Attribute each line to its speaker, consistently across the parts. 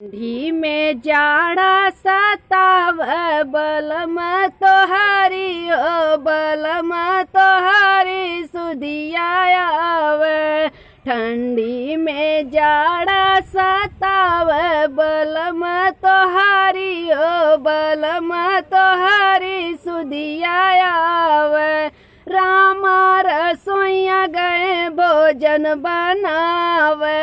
Speaker 1: ठंडी में जाड़ा सताव बलम तोहारी ओ बलम तोहारी सुधिया आवे। ठंडी में जाड़ा सताव बलम तोहारी ओ बलम तोहारी सुधिया आवे। राम रसोइया गए भोजन बनावे।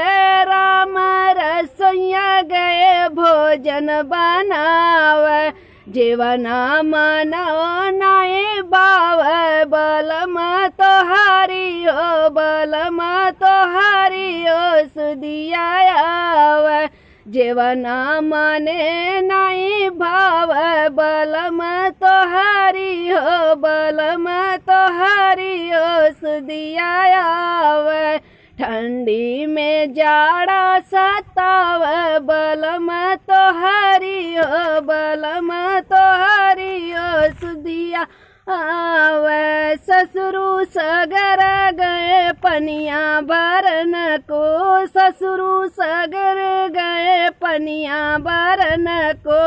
Speaker 1: राम रसोइया गए भोजन बनावे। जीवना मनो नाई बाव बलम तोहारी ओ बलम तोहारी ओ सुधिया आवे। जीवना मने नाई भाव बलम तोहारी हो बलम तोहारी ओ सुधिया आवे। ठंडी में जाड़ा सताव बलम तोहारी हो बलम तोहारी ओ सुधिया आवे। ससुरु सगर गए पनिया बरन को। ससुरु सगर गए पनिया बरन को।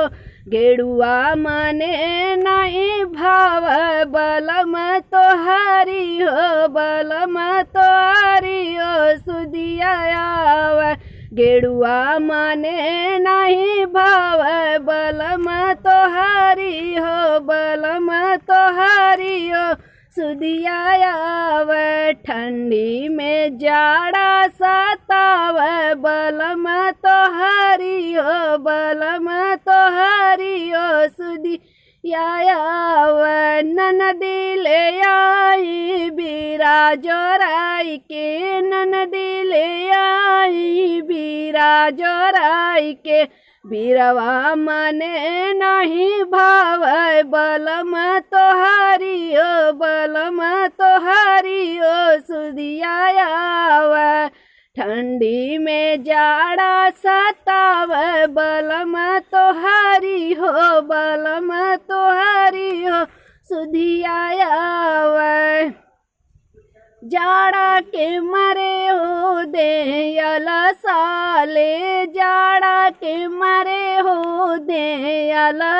Speaker 1: गेड़ुआ मने नहीं भाव बलम तोहारी हो बलम तोहारी ओ सुधिया आवे। गेड़ुआ मने नहीं भाव बलम तोहारी हो बलम तोहारी ओ सुधिया आवे। ठंडी में जाड़ा सताव बलम तोहारी हो बलम तोहारी ओ सुधिया आवे। ननदी ले आई बीरा जोराई के। ननदी ले आई बीरा जोराई के। बीरवा मने नहीं भाव बलम तोहारी ओ बलम तोहारी ओ सुधिया आवे। ठंडी में जाड़ा सताव बलम तोहारी हो बलम तोहारी हो सुधिया आवे। जाड़ा के मरे हो दे साले। जाड़ा के मरे हो दे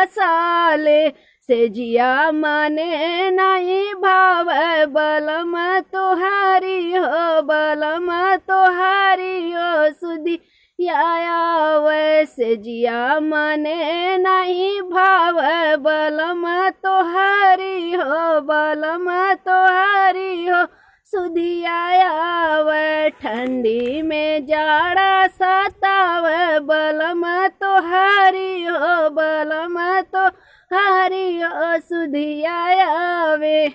Speaker 1: साले। से जिया मने नहीं भाव बलम तोहारी हो बलम तोहारी ओ सुधिया आवे। से जिया मने नहीं भाव बलम तोहारी हो बलम तोहारी हो सुधिया आवे। ठंडी में जाड़ा सताव बलम तोहारी हो बलम तोहारी ओ सुधिया आवे।